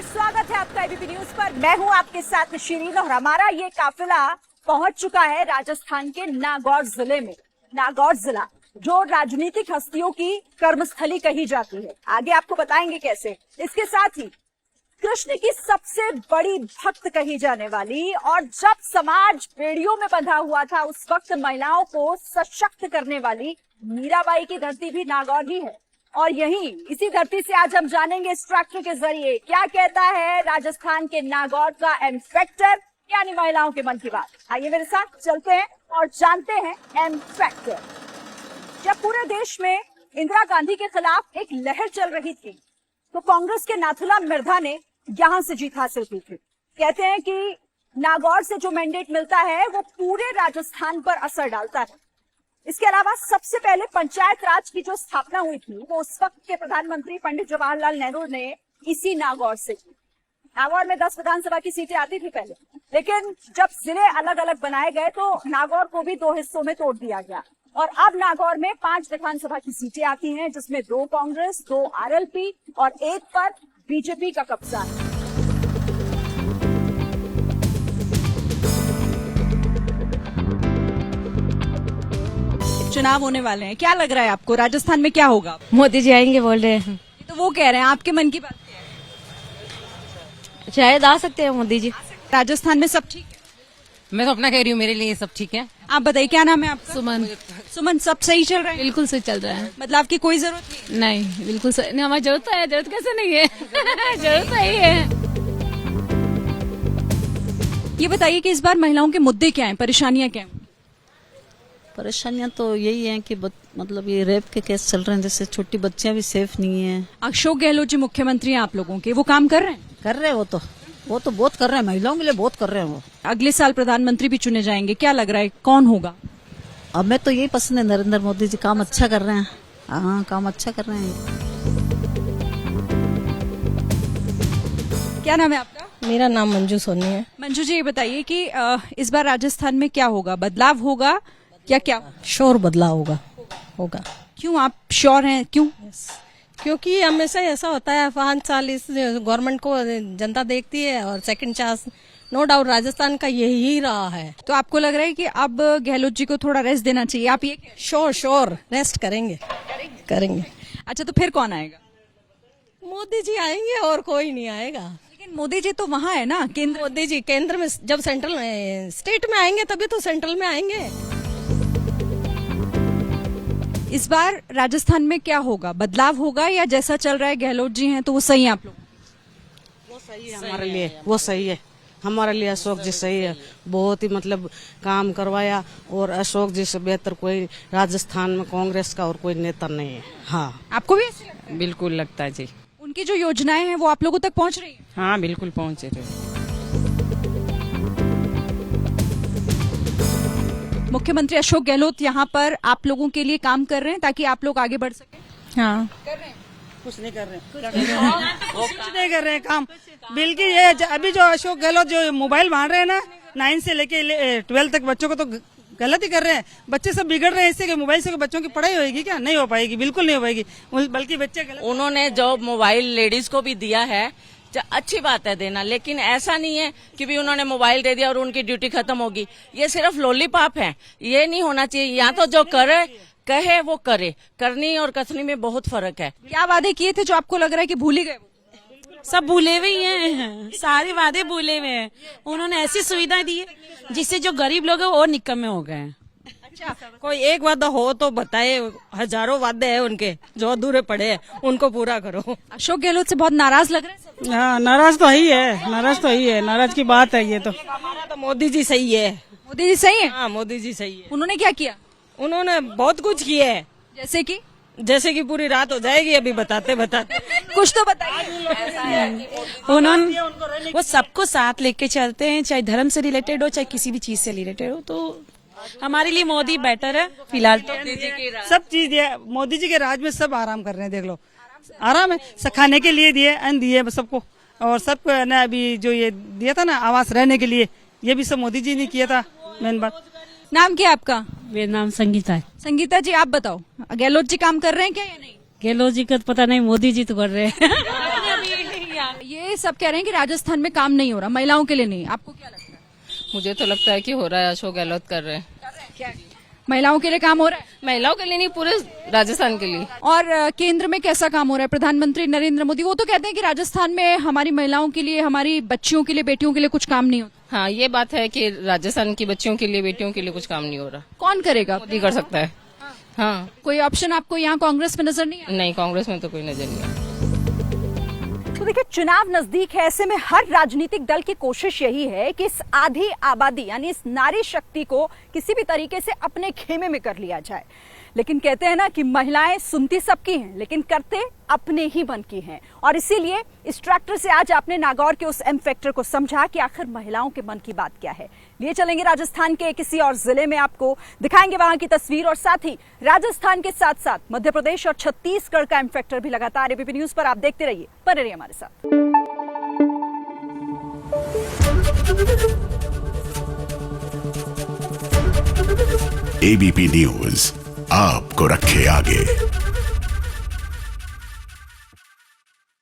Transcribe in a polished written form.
नमस्कार, स्वागत है आपका एबीपी न्यूज पर। मैं हूं आपके साथ शिरीन और हमारा ये काफिला पहुंच चुका है राजस्थान के नागौर जिले में। नागौर जिला जो राजनीतिक हस्तियों की कर्मस्थली कही जाती है, आगे आपको बताएंगे कैसे। इसके साथ ही कृष्ण की सबसे बड़ी भक्त कही जाने वाली और जब समाज बेड़ियों में बंधा हुआ था उस वक्त महिलाओं को सशक्त करने वाली मीराबाई की धरती भी नागौर ही है। और यहीं इसी धरती से आज हम जानेंगे इस ट्रैक्टर के जरिए क्या कहता है राजस्थान के नागौर का एम फैक्टर, यानी महिलाओं के मन की बात। आइए मेरे साथ चलते हैं और जानते हैं एम फैक्टर। जब पूरे देश में इंदिरा गांधी के खिलाफ एक लहर चल रही थी तो कांग्रेस के नाथुराम मिर्धा ने यहां से जीत हासिल की थी। कहते हैं कि नागौर से जो मैंडेट मिलता है वो पूरे राजस्थान पर असर डालता है। इसके अलावा सबसे पहले पंचायत राज की जो स्थापना हुई थी वो उस वक्त के प्रधानमंत्री पंडित जवाहरलाल नेहरू ने इसी नागौर से की। नागौर में 10 विधानसभा की सीटें आती थी पहले, लेकिन जब जिले अलग अलग बनाए गए तो नागौर को भी 2 हिस्सों में तोड़ दिया गया और अब नागौर में 5 विधानसभा की सीटें आती हैं, जिसमें 2 कांग्रेस, 2 आरएलपी और 1 पर बीजेपी का कब्जा है। चुनाव होने वाले हैं, क्या लग रहा है आपको राजस्थान में क्या होगा? मोदी जी आएंगे बोल रहे हैं। तो वो कह रहे हैं, आपके मन की बात क्या है? शायद आ सकते हैं मोदी जी। राजस्थान में सब ठीक है? मैं तो अपना कह रही हूँ, मेरे लिए सब ठीक है। आप बताइए क्या नाम है आपका? सुमन। सुमन, सब सही चल रहा है? बिल्कुल सही चल रहा है। मतलब आपकी कोई जरूरत नहीं, बिल्कुल सही नहीं। हमारी जरूरत है, जरूरत कैसे नहीं है जरूरत ही है। ये बताइए कि इस बार महिलाओं के मुद्दे क्या हैं, परेशानियां क्या हैं? परेशानियां तो यही हैं कि मतलब ये रेप के केस चल रहे हैं, जैसे छोटी बच्चियां भी सेफ नहीं है। अशोक गहलोत जी मुख्यमंत्री हैं आप लोगों के, वो काम कर रहे हैं? कर रहे हैं वो तो बहुत कर रहे हैं, महिलाओं के लिए बहुत कर रहे हैं वो। अगले साल प्रधानमंत्री भी चुने जाएंगे, क्या लग रहा है कौन होगा? अब मैं तो यही पसंद है, नरेंद्र मोदी जी काम अच्छा कर रहे हैं। हाँ, काम अच्छा कर रहे हैं। क्या नाम है आपका? मेरा नाम मंजू सोनी है। मंजू जी, ये बताइए कि इस बार राजस्थान में क्या होगा, बदलाव होगा या क्या? श्योर बदलाव होगा। क्यों आप श्योर हैं, क्यों? क्योंकि हमेशा ऐसा होता है, 5 साल इस गवर्नमेंट को जनता देखती है और second chance no doubt Rajasthan का यही रहा है। तो आपको लग रहा है कि अब गहलोत जी को थोड़ा रेस्ट देना चाहिए, आप ये? श्योर रेस्ट करेंगे। अच्छा, तो फिर कौन आएगा? मोदी जी आएंगे और कोई नहीं आएगा। लेकिन मोदी जी तो वहाँ है ना, केंद्र। मोदी जी केंद्र में, जब सेंट्रल स्टेट में आएंगे तभी तो सेंट्रल में आएंगे। इस बार राजस्थान में क्या होगा, बदलाव होगा या जैसा चल रहा है गहलोत जी हैं तो वो सही है आप लोग? वो सही है हमारे लिए, वो सही है हमारे लिए। अशोक जी सही है, बहुत ही मतलब काम करवाया और अशोक जी से बेहतर कोई राजस्थान में कांग्रेस का और कोई नेता नहीं है। हाँ, आपको भी ऐसे लगता है? बिल्कुल लगता है जी। उनकी जो योजनाएं हैं वो आप लोगों तक पहुंच रही है? हाँ, बिल्कुल पहुँचे थे। मुख्यमंत्री अशोक गहलोत यहाँ पर आप लोगों के लिए काम कर रहे हैं ताकि आप लोग आगे बढ़ सकें? हाँ, कर रहे हैं। कुछ नहीं कर रहे हैं काम। बल्कि ये अभी जो अशोक गहलोत जो मोबाइल बांट रहे हैं ना, 9 से लेके 12 तक बच्चों को, तो गलत ही कर रहे हैं। बच्चे सब बिगड़ रहे हैं इससे कि मोबाइल से बच्चों की पढ़ाई होगी क्या? नहीं हो पाएगी, बिल्कुल नहीं हो पाएगी। बल्कि बच्चे गलत। उन्होंने जो मोबाइल लेडीज को भी दिया है, अच्छी बात है देना, लेकिन ऐसा नहीं है कि भी उन्होंने मोबाइल दे दिया और उनकी ड्यूटी खत्म होगी। ये सिर्फ लॉलीपॉप है, ये नहीं होना चाहिए। यहाँ तो जो कहे वो करे, करनी और कसनी में बहुत फर्क है। क्या वादे किए थे जो आपको लग रहा है कि भूल ही गए? सब भूले हुए ही हैं, सारे वादे भूले हुए हैं। उन्होंने ऐसी सुविधाएं दी है जिससे जो गरीब लोग हैं वो निकम्मे हो गए हैं। अच्छा, कोई एक वादा हो तो बताए, हजारों वादे हैं उनके जो अधूरे पड़े हैं, उनको पूरा करो। अशोक गहलोत से बहुत नाराज लग रहे हैं सब। हाँ, नाराज तो ही है, नाराज की बात है ये तो। हमारा तो मोदी जी सही है। मोदी जी सही है? हाँ, मोदी जी सही है। उन्होंने क्या किया? उन्होंने बहुत कुछ किया है, जैसे कि पूरी रात हो जाएगी अभी बताते कुछ तो बताइए। उन्होंने वो सबको साथ लेके चलते हैं, चाहे धर्म से रिलेटेड हो चाहे किसी भी चीज से रिलेटेड हो। तो हमारे लिए मोदी बेटर है फिलहाल तो। सब चीज दिया मोदी जी के राज में, सब आराम कर रहे हैं। देख लो, आराम है। खाने के लिए दिए, अन्न दिए सबको, और सबको ना अभी जो ये दिया था ना आवास रहने के लिए, ये भी सब मोदी जी ने किया था। मेन बात। नाम क्या आपका? मेरा नाम संगीता है। संगीता जी, आप बताओ, गहलोत जी काम कर रहे हैं क्या या नहीं? गहलोत जी का तो पता नहीं, मोदी जी तो कर रहे हैं। ये ये सब कह रहे हैं कि राजस्थान में काम नहीं हो रहा, महिलाओं के लिए नहीं, आपको क्या लगता है? मुझे तो लगता है कि हो रहा है, अशोक गहलोत कर रहे हैं। क्या महिलाओं के लिए काम हो रहा है? महिलाओं के लिए नहीं, पूरे राजस्थान के लिए। और केंद्र में कैसा काम हो रहा है? प्रधानमंत्री नरेंद्र मोदी वो तो कहते हैं कि राजस्थान में हमारी महिलाओं के लिए, हमारी बच्चियों के लिए, बेटियों के लिए कुछ काम नहीं होता। हाँ, ये बात है कि राजस्थान की बच्चियों के लिए, बेटियों के लिए कुछ काम नहीं हो रहा। कौन करेगा? मोदी कर सकता है। हाँ। कोई ऑप्शन आपको यहाँ कांग्रेस में नजर नहीं है? नहीं, कांग्रेस में तो कोई नजर नहीं है। तो देखिए, चुनाव नजदीक है, ऐसे में हर राजनीतिक दल की कोशिश यही है कि इस आधी आबादी यानी इस नारी शक्ति को किसी भी तरीके से अपने खेमे में कर लिया जाए। लेकिन कहते हैं ना कि महिलाएं सुनती सबकी हैं, लेकिन करते अपने ही मन की हैं। और इसीलिए इस ट्रैक्टर से आज आपने नागौर के उस एम फैक्टर को समझा कि आखिर महिलाओं के मन की बात क्या है। लिए चलेंगे राजस्थान के किसी और जिले में, आपको दिखाएंगे वहां की तस्वीर, और साथ ही राजस्थान के साथ साथ मध्य प्रदेश और छत्तीसगढ़ का एम फैक्टर भी लगातार एबीपी न्यूज पर आप देखते रहिए, बने रहिए हमारे साथ। एबीपी न्यूज आपको रखे आगे।